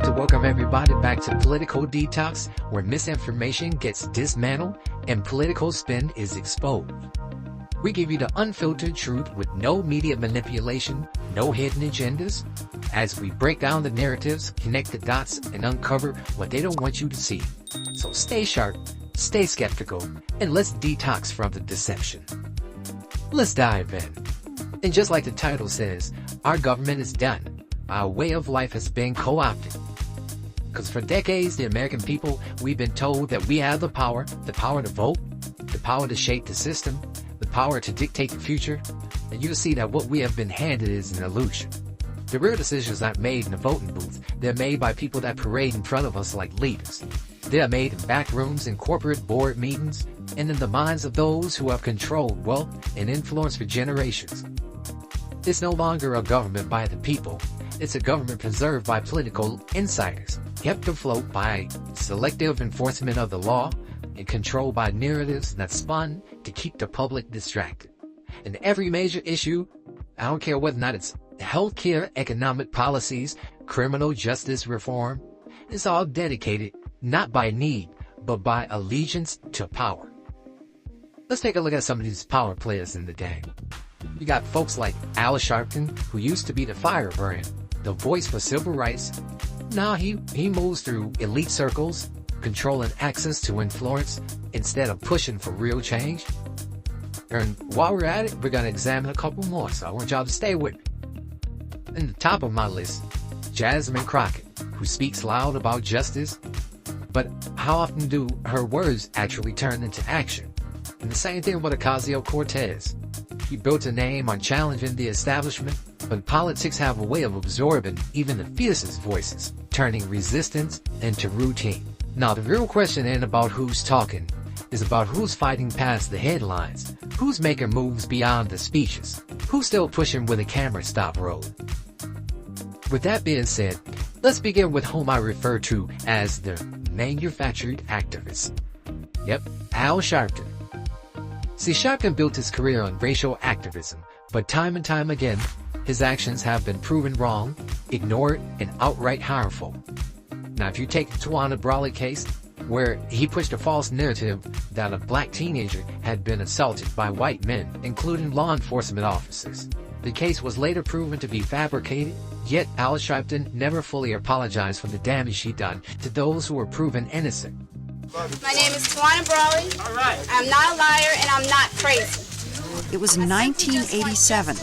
like to welcome everybody back to Political Detox, where misinformation gets dismantled and political spin is exposed. We give you the unfiltered truth with no media manipulation, no hidden agendas, as we break down the narratives, connect the dots, and uncover what they don't want you to see. So stay sharp, stay skeptical, and let's detox from the deception. Let's dive in. And just like the title says, our government is done. Our way of life has been co-opted. Because for decades, the American people, we've been told that we have the power to vote, the power to shape the system, the power to dictate the future, and you'll see that what we have been handed is an illusion. The real decisions aren't made in the voting booth. They're made by people that parade in front of us like leaders. They are made in back rooms, in corporate board meetings, and in the minds of those who have controlled wealth and influence for generations. It's no longer a government by the people. It's a government preserved by political insiders, kept afloat by selective enforcement of the law, and controlled by narratives that spun to keep the public distracted. And every major issue, I don't care whether or not it's healthcare, economic policies, criminal justice reform, is all dedicated not by need, but by allegiance to power. Let's take a look at some of these power players in the game. You got folks like Al Sharpton, who used to be the firebrand, the voice for civil rights. Now he moves through elite circles, controlling access to influence instead of pushing for real change. And while we're at it, we're going to examine a couple more, so I want y'all to stay with me. In the top of my list, Jasmine Crockett, who speaks loud about justice, but how often do her words actually turn into action? And the same thing with Ocasio-Cortez. He built a name on challenging the establishment, but politics have a way of absorbing even the fiercest voices, turning resistance into routine. Now, the real question ain't about who's talking, is about who's fighting past the headlines, who's making moves beyond the speeches, who's still pushing when the camera stop rolling. With that being said, let's begin with whom I refer to as the manufactured activist. Yep, Al Sharpton. See, Sharpton built his career on racial activism, but time and time again, his actions have been proven wrong, ignored, and outright harmful. Now, if you take the Tawana Brawley case, where he pushed a false narrative that a black teenager had been assaulted by white men, including law enforcement officers. The case was later proven to be fabricated, yet Al Sharpton never fully apologized for the damage he done to those who were proven innocent. My name is Tawana Brawley. All right. I'm not a liar and I'm not crazy. It was 1987.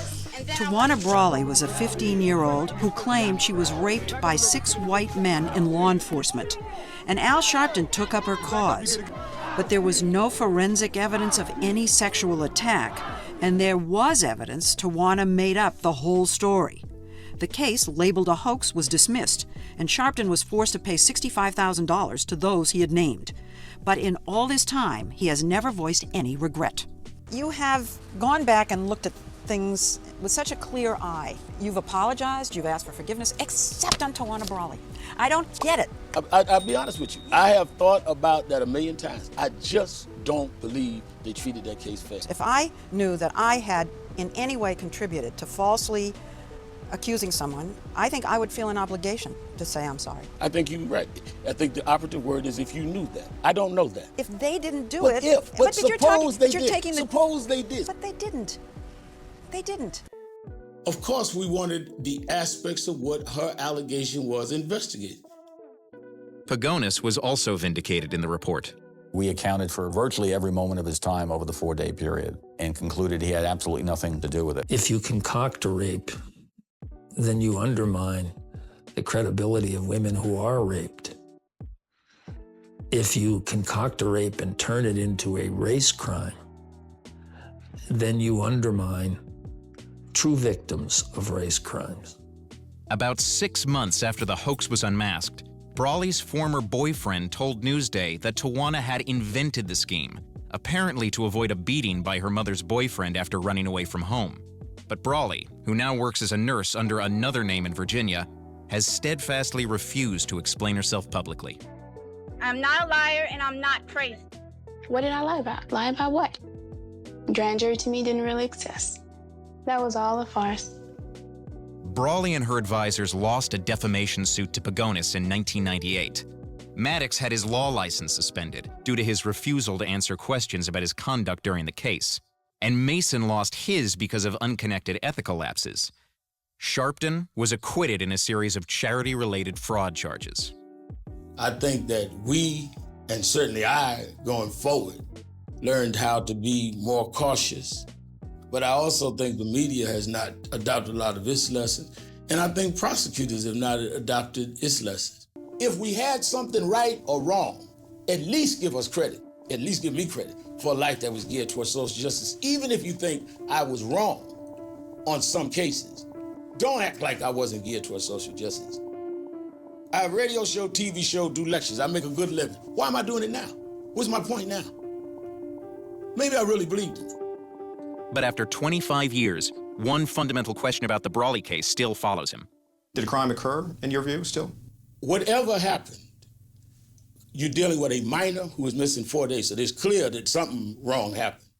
Tawana Brawley was a 15-year-old who claimed she was raped by 6 white men in law enforcement, and Al Sharpton took up her cause. But there was no forensic evidence of any sexual attack, and there was evidence Tawana made up the whole story. The case, labeled a hoax, was dismissed, and Sharpton was forced to pay $65,000 to those he had named. But in all this time, he has never voiced any regret. You have gone back and looked at things with such a clear eye. You've apologized, you've asked for forgiveness, except on Tawana Brawley. I don't get it. I'll be honest with you. I have thought about that a million times. I just don't believe they treated that case fair. If I knew that I had in any way contributed to falsely accusing someone, I think I would feel an obligation to say I'm sorry. I think you're right. I think the operative word is if you knew that. I don't know that. If they didn't do but it, but suppose they did. Suppose they did. But they didn't. They didn't. Of course, we wanted the aspects of what her allegation was investigated. Pagonis was also vindicated in the report. We accounted for virtually every moment of his time over the 4-day period and concluded he had absolutely nothing to do with it. If you concoct a rape, then you undermine the credibility of women who are raped. If you concoct a rape and turn it into a race crime, then you undermine true victims of race crimes. About 6 months after the hoax was unmasked, Brawley's former boyfriend told Newsday that Tawana had invented the scheme, apparently to avoid a beating by her mother's boyfriend after running away from home. But Brawley, who now works as a nurse under another name in Virginia, has steadfastly refused to explain herself publicly. I'm not a liar and I'm not crazy. What did I lie about? Lie about what? Grand jury to me didn't really exist. That was all a farce. Brawley and her advisors lost a defamation suit to Pagonis in 1998. Maddox had his law license suspended due to his refusal to answer questions about his conduct during the case. And Mason lost his because of unconnected ethical lapses. Sharpton was acquitted in a series of charity-related fraud charges. I think that we, and certainly I, going forward, learned how to be more cautious. But I also think the media has not adopted a lot of its lessons, and I think prosecutors have not adopted its lessons. If we had something right or wrong, at least give us credit, at least give me credit for a life that was geared towards social justice. Even if you think I was wrong on some cases, don't act like I wasn't geared towards social justice. I have a radio show, TV show, do lectures. I make a good living. Why am I doing it now? What's my point now? Maybe I really believed it. But after 25 years, one fundamental question about the Brawley case still follows him. Did a crime occur, in your view, still? Whatever happened, you're dealing with a minor who was missing 4 days, so it's clear that something wrong happened.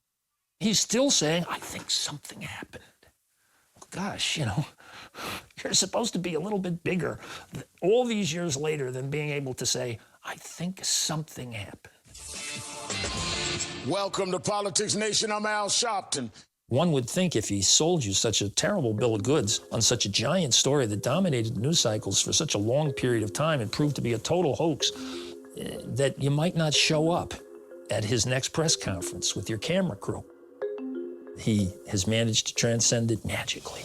He's still saying, I think something happened. Gosh, you're supposed to be a little bit bigger all these years later than being able to say, I think something happened. Welcome to Politics Nation. I'm Al Sharpton. One would think if he sold you such a terrible bill of goods on such a giant story that dominated the news cycles for such a long period of time and proved to be a total hoax, that you might not show up at his next press conference with your camera crew. He has managed to transcend it magically.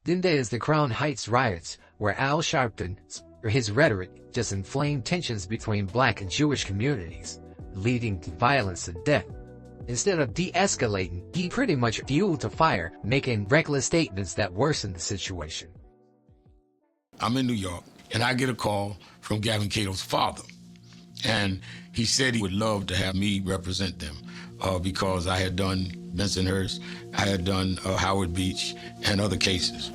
Then there's the Crown Heights riots, where Al Sharpton, his rhetoric, just inflamed tensions between Black and Jewish communities, leading to violence and death. Instead of de-escalating, he pretty much fueled the fire, making reckless statements that worsened the situation. I'm in New York, and I get a call from Gavin Cato's father. And he said he would love to have me represent them because I had done Bensonhurst, I had done Howard Beach, and other cases.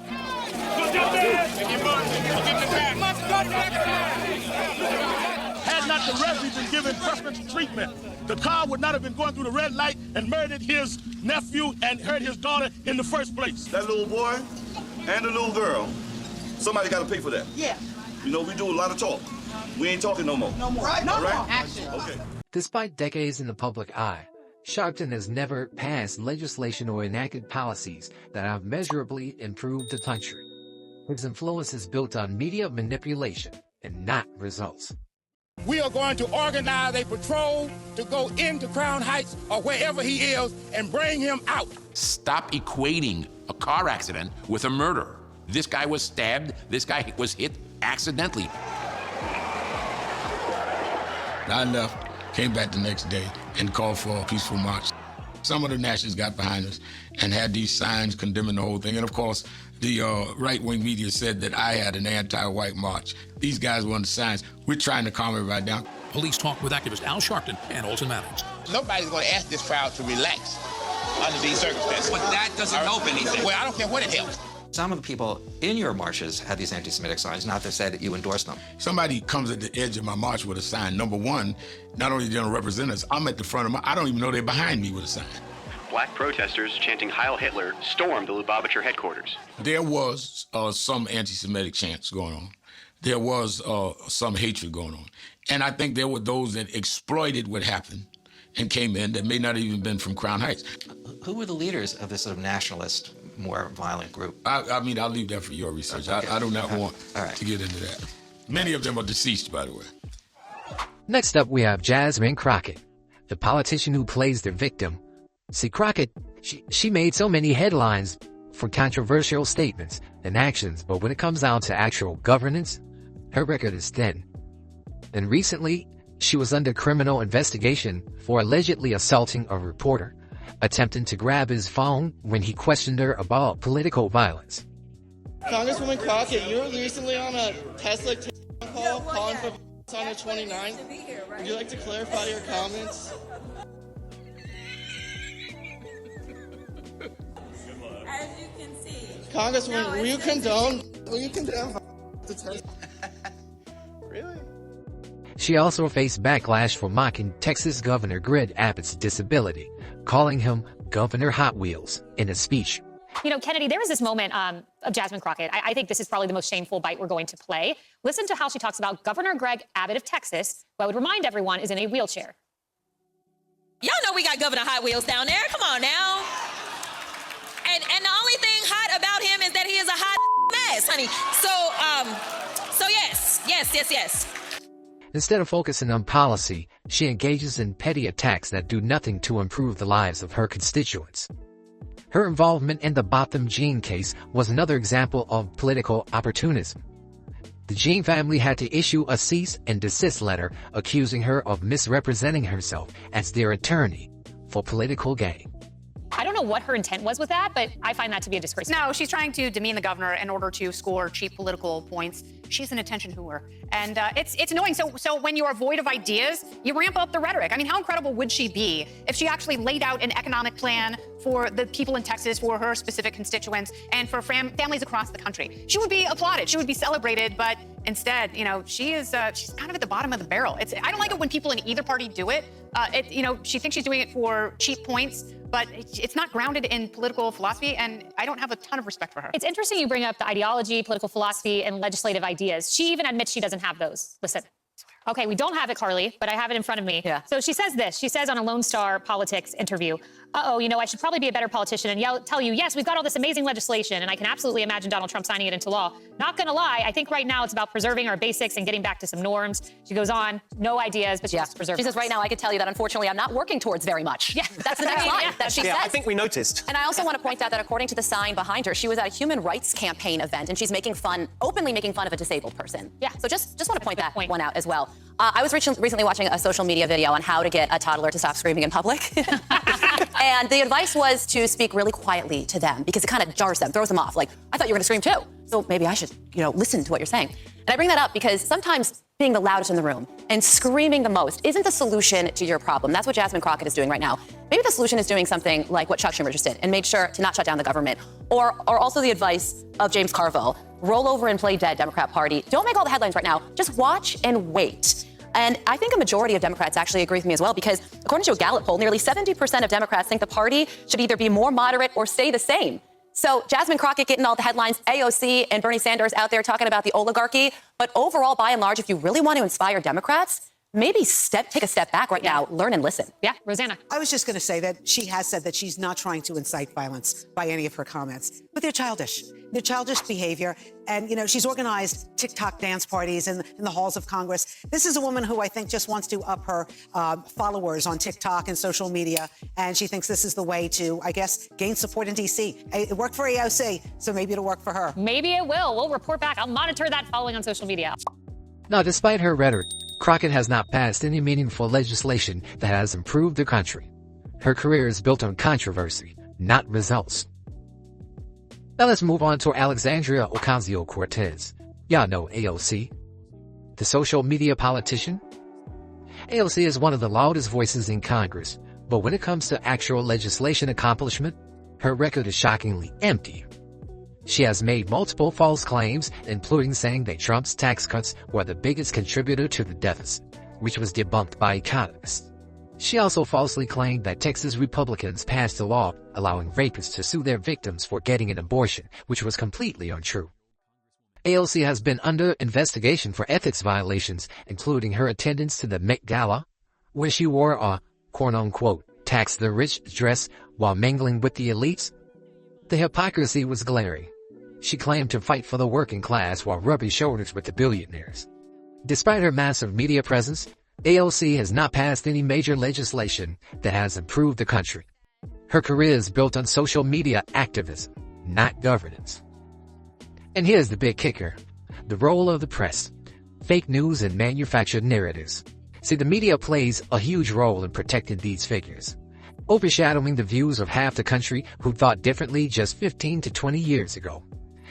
Had not the referee been given preferential treatment, the car would not have been going through the red light and murdered his nephew and hurt his daughter in the first place. That little boy and the little girl, somebody got to pay for that. Yeah. We do a lot of talk. We ain't talking no more. No more. Right? No more. Action. Okay. Despite decades in the public eye, Sharpton has never passed legislation or enacted policies that have measurably improved the country. His influence is built on media manipulation and not results. We are going to organize a patrol to go into Crown Heights or wherever he is and bring him out. Stop equating a car accident with a murder. This guy was stabbed, this guy was hit accidentally. I left, came back the next day, and called for a peaceful march. Some of the nationalists got behind us and had these signs condemning the whole thing. And of course, the right-wing media said that I had an anti-white march. These guys were on the signs. We're trying to calm everybody down. Police talked with activist Al Sharpton and Alton Maddox. Nobody's going to ask this crowd to relax under these circumstances. But that doesn't help anything. Well, I don't care what it helps. Some of the people in your marches had these anti-Semitic signs, not to say that you endorsed them. Somebody comes at the edge of my march with a sign. Number one, not only do they don't represent us, I'm at the front of I don't even know they're behind me with a sign. Black protesters chanting Heil Hitler stormed the Lubavitcher headquarters. There was some anti-Semitic chants going on. There was some hatred going on. And I think there were those that exploited what happened and came in that may not have even been from Crown Heights. Who were the leaders of this sort of nationalist, more violent group? I mean, I'll leave that for your research. Okay. I do not want to get into that. Many of them are deceased, by the way. Next up, we have Jasmine Crockett, the politician who plays the victim. See, Crockett, she made so many headlines for controversial statements and actions, but when it comes down to actual governance, her record is thin. And recently, she was under criminal investigation for allegedly assaulting a reporter, attempting to grab his phone when he questioned her about political violence. Congresswoman Crockett, you were recently on a Tesla call calling for on the 29th. Would you like to clarify your comments? As you can see. Congresswoman, will you condone the Tesla? Really? She also faced backlash for mocking Texas Governor Greg Abbott's disability, calling him Governor Hot Wheels in a speech You know, Kennedy, there was this moment of Jasmine Crockett. I think this is probably the most shameful bite we're going to play. Listen to how she talks about Governor Greg Abbott of Texas, who I would remind everyone is in a wheelchair. Y'all know we got Governor Hot Wheels down there. Come on now. And the only thing hot about him is that he is a hot mess, honey. So yes. Instead of focusing on policy, she engages in petty attacks that do nothing to improve the lives of her constituents. Her involvement in the Botham Jean case was another example of political opportunism. The Jean family had to issue a cease and desist letter accusing her of misrepresenting herself as their attorney for political gain. I don't know what her intent was with that, but I find that to be a disgrace. No, she's trying to demean the governor in order to score cheap political points. She's an attention whore. And it's annoying. So when you're void of ideas, you ramp up the rhetoric. I mean, how incredible would she be if she actually laid out an economic plan for the people in Texas, for her specific constituents, and for families across the country? She would be applauded. She would be celebrated. But instead, you know, she's kind of at the bottom of the barrel. I don't like it when people in either party do it. She thinks she's doing it for cheap points, but it's not grounded in political philosophy, and I don't have a ton of respect for her. It's interesting you bring up the ideology, political philosophy, and legislative ideas. She even admits she doesn't have those. Listen. Okay, we don't have it, Carly, but I have it in front of me. Yeah. So she says this. She says on a Lone Star Politics interview, I should probably be a better politician and tell you, yes, we've got all this amazing legislation, and I can absolutely imagine Donald Trump signing it into law. Not gonna lie, I think right now it's about preserving our basics and getting back to some norms. She goes on, no ideas, but she wants to preserve. She says right now I could tell you that unfortunately I'm not working towards very much. Yeah, that's the next line that she says. I think we noticed. And I also want to point out that according to the sign behind her, she was at a human rights campaign event, and she's openly making fun of a disabled person. Yeah. So just want to point that one out as well. I was recently watching a social media video on how to get a toddler to stop screaming in public. And the advice was to speak really quietly to them because it kind of jars them, throws them off. Like, I thought you were going to scream too. So maybe I should, listen to what you're saying. And I bring that up because sometimes being the loudest in the room and screaming the most isn't the solution to your problem. That's what Jasmine Crockett is doing right now. Maybe the solution is doing something like what Chuck Schumer just did and made sure to not shut down the government. Or also the advice of James Carville, roll over and play dead, Democrat Party. Don't make all the headlines right now. Just watch and wait. And I think a majority of Democrats actually agree with me as well, because according to a Gallup poll, nearly 70% of Democrats think the party should either be more moderate or stay the same. So Jasmine Crockett getting all the headlines, AOC and Bernie Sanders out there talking about the oligarchy. But overall, by and large, if you really want to inspire Democrats, maybe take a step back right now, learn and listen. Yeah, Rosanna. I was just going to say that she has said that she's not trying to incite violence by any of her comments, but they're childish. They're childish behavior. And, she's organized TikTok dance parties in the halls of Congress. This is a woman who I think just wants to up her followers on TikTok and social media. And she thinks this is the way to, I guess, gain support in D.C. It worked for AOC, so maybe it'll work for her. Maybe it will. We'll report back. I'll monitor that following on social media. Now, despite her rhetoric, Crockett has not passed any meaningful legislation that has improved the country. Her career is built on controversy, not results. Now let's move on to Alexandria Ocasio-Cortez. Y'all know AOC, the social media politician. AOC is one of the loudest voices in Congress, but when it comes to actual legislation accomplishment, her record is shockingly empty. She has made multiple false claims, including saying that Trump's tax cuts were the biggest contributor to the deficit, which was debunked by economists. She also falsely claimed that Texas Republicans passed a law allowing rapists to sue their victims for getting an abortion, which was completely untrue. AOC has been under investigation for ethics violations, including her attendance to the Met Gala, where she wore a quote-unquote tax the rich dress while mingling with the elites. The hypocrisy was glaring. She claimed to fight for the working class while rubbing shoulders with the billionaires. Despite her massive media presence, AOC has not passed any major legislation that has improved the country. Her career is built on social media activism, not governance. And here's the big kicker: the role of the press, fake news and manufactured narratives. See, the media plays a huge role in protecting these figures, overshadowing the views of half the country who thought differently just 15 to 20 years ago.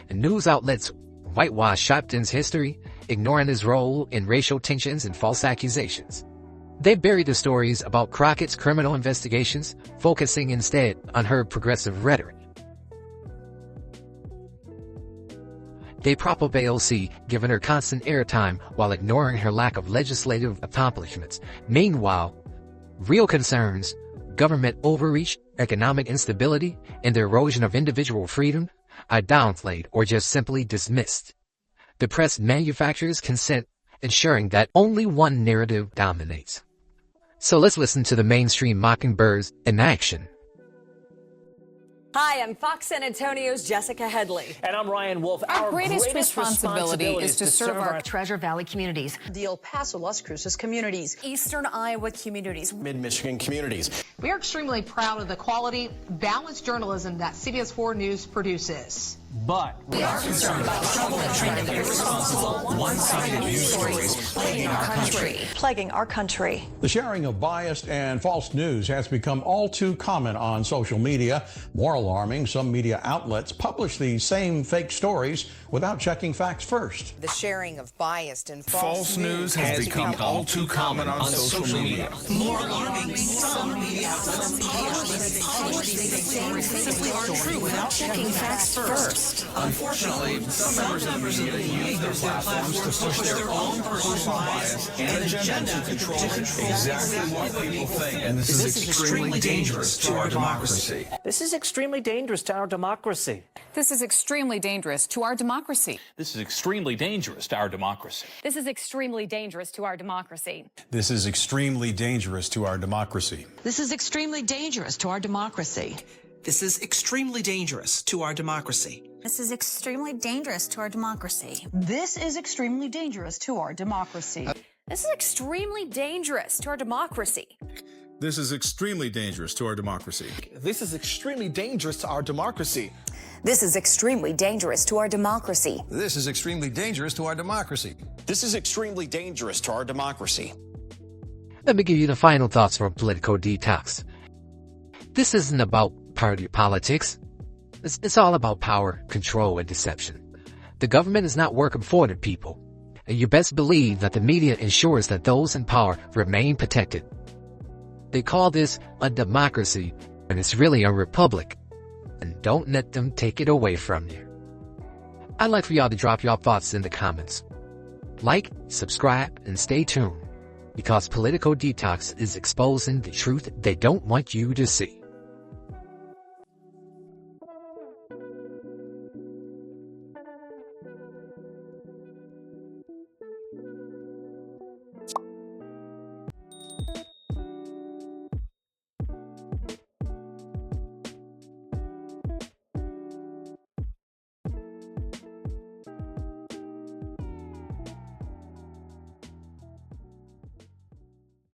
And news outlets whitewash Sharpton's history, ignoring his role in racial tensions and false accusations. They buried the stories about Crockett's criminal investigations, focusing instead on her progressive rhetoric. They prop up AOC, giving her constant airtime while ignoring her lack of legislative accomplishments. Meanwhile, real concerns, government overreach, economic instability, and the erosion of individual freedom are downplayed or just simply dismissed. The press manufactures consent, ensuring that only one narrative dominates. So let's listen to the mainstream mockingbirds in action. Hi, I'm Fox San Antonio's Jessica Headley. And I'm Ryan Wolf. Our greatest responsibility is to serve our Treasure Valley communities, the El Paso, Las Cruces communities, Eastern Iowa communities, Mid-Michigan communities. We are extremely proud of the quality, balanced journalism that CBS 4 News produces. But we are concerned about the troubling trend of irresponsible, one-sided news stories plaguing our country. The sharing of biased and false news has become all too common on social media. More alarming, some media outlets publish these same fake stories without checking facts first. The sharing of biased and false news has become all too common on social media. More alarming, some media outlets publish these same simply aren't true without checking facts first. Unfortunately, some members of the media use their platforms to push their own personal bias and agenda to control exactly what people think. And this is extremely dangerous to our democracy. this is extremely dangerous to our democracy. This is extremely dangerous to our democracy. This is extremely dangerous to our democracy. This is extremely dangerous to our democracy. This is extremely dangerous to our democracy. This is extremely dangerous to our democracy. This is extremely dangerous to our democracy. This is extremely dangerous to our democracy. This is extremely dangerous to our democracy. This is extremely dangerous to our democracy. This is extremely dangerous to our democracy. This is extremely dangerous to our democracy. This is extremely dangerous to our democracy. This is extremely dangerous to our democracy. This is extremely dangerous to our democracy. Let me give you the final thoughts from Political Detox. This isn't about party politics. It's all about power, control, and deception. The government is not working for the people, and you best believe that the media ensures that those in power remain protected. They call this a democracy, and it's really a republic. And don't let them take it away from you. I'd like for y'all to drop your thoughts in the comments. Like, subscribe, and stay tuned, because Political Detox is exposing the truth they don't want you to see.